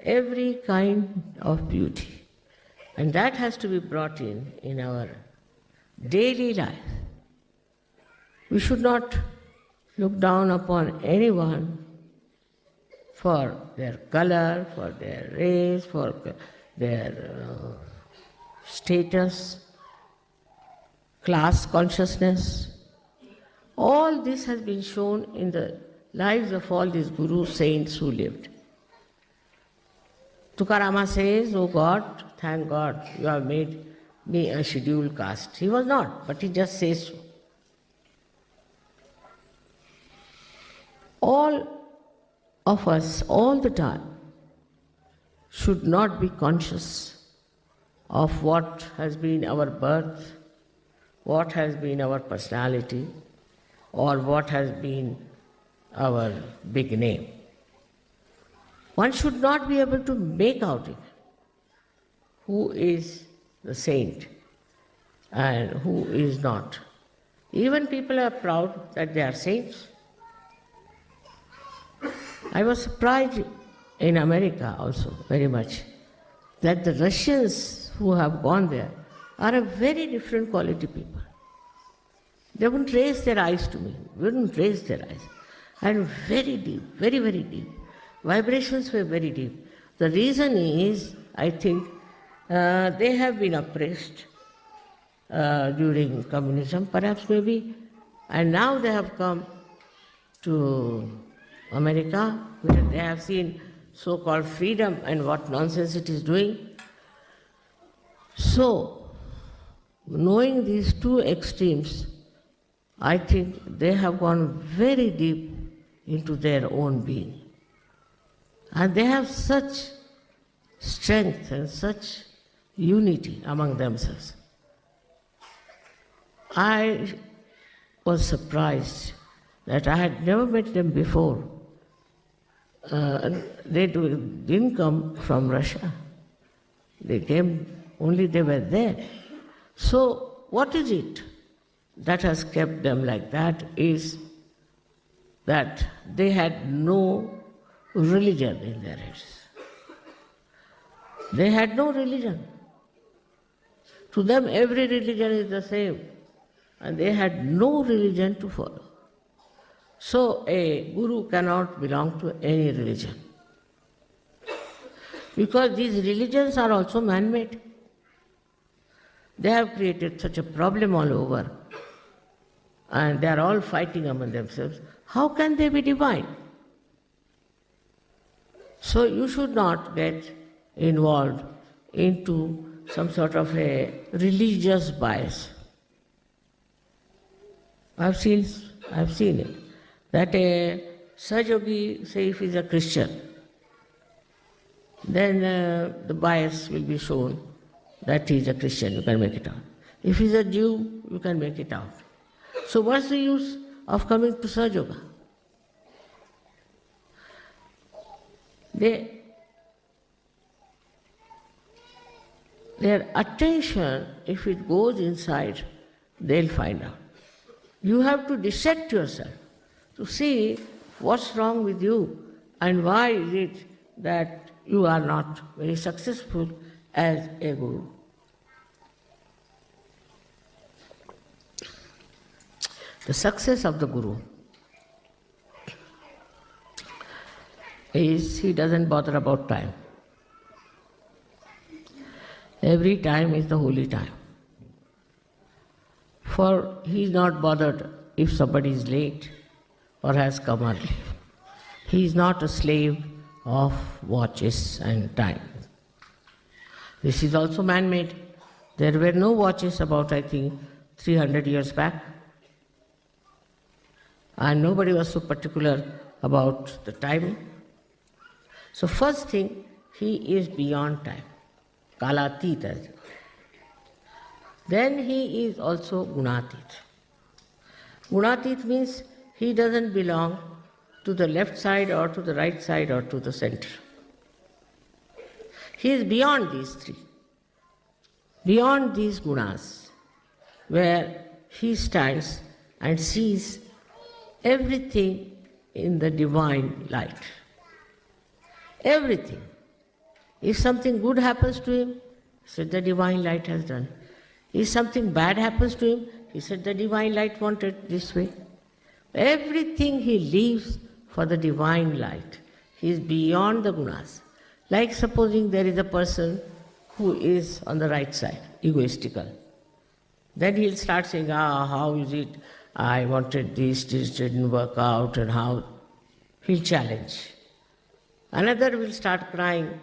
every kind of beauty. And that has to be brought in our daily life. We should not look down upon anyone for their color, for their race, for their status, class consciousness. All this has been shown in the lives of all these guru saints who lived. Tukarama says, "Oh God, thank God, you have made me a scheduled caste." He was not, but he just says so. All of us, all the time, should not be conscious of what has been our birth, what has been our personality, or what has been our big name. One should not be able to make out it who is the saint and who is not. Even people are proud that they are saints. I was surprised in America also very much that the Russians who have gone there are a very different quality people. They wouldn't raise their eyes to me, wouldn't raise their eyes. And very deep, very, very deep. Vibrations were very deep. The reason is, I think, they have been oppressed during communism, perhaps maybe, and now they have come to America, where they have seen so-called freedom and what nonsense it is doing. So, knowing these two extremes, I think they have gone very deep into their own being. And they have such strength and such unity among themselves. I was surprised that I had never met them before. They didn't come from Russia. They came, only they were there. So what is it that has kept them like that is that they had no religion in their heads. They had no religion. To them every religion is the same, and they had no religion to follow. So a guru cannot belong to any religion, because these religions are also man-made. They have created such a problem all over, and they are all fighting among themselves. How can they be divine? So you should not get involved into some sort of a religious bias. I've seen it. That a Sahajogi, say if he's a Christian, then the bias will be shown that he is a Christian, you can make it out. If he's a Jew, you can make it out. So what's the use of coming to Sahaja? Their attention, if it goes inside, they'll find out. You have to dissect yourself to see what's wrong with you and why is it that you are not very successful as a guru. The success of the guru is he doesn't bother about time. Every time is the holy time. For he is not bothered if somebody is late or has come early. He is not a slave of watches and time. This is also man-made. There were no watches about, I think, 300 years back. And nobody was so particular about the time. So first thing, he is beyond time. Kalatita. Then he is also Gunatit. Gunatit means he doesn't belong to the left side or to the right side or to the center. He is beyond these three, beyond these gunas, where he stands and sees everything in the divine light. Everything. If something good happens to him, he said the divine light has done. If something bad happens to him, he said the divine light wanted this way. Everything he leaves for the divine light. He is beyond the gunas. Like supposing there is a person who is on the right side, egoistical. Then he'll start saying, how is it? I wanted this didn't work out, and how. He'll challenge. Another will start crying,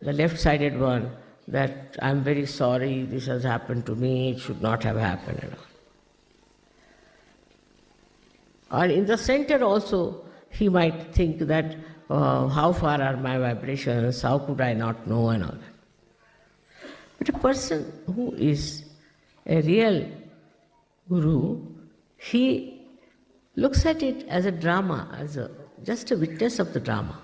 the left-sided one, that I'm very sorry, this has happened to me, it should not have happened. And all. Or in the center also, he might think that, how far are my vibrations, how could I not know, and all that. But a person who is a real guru, he looks at it as a drama, as just a witness of the drama.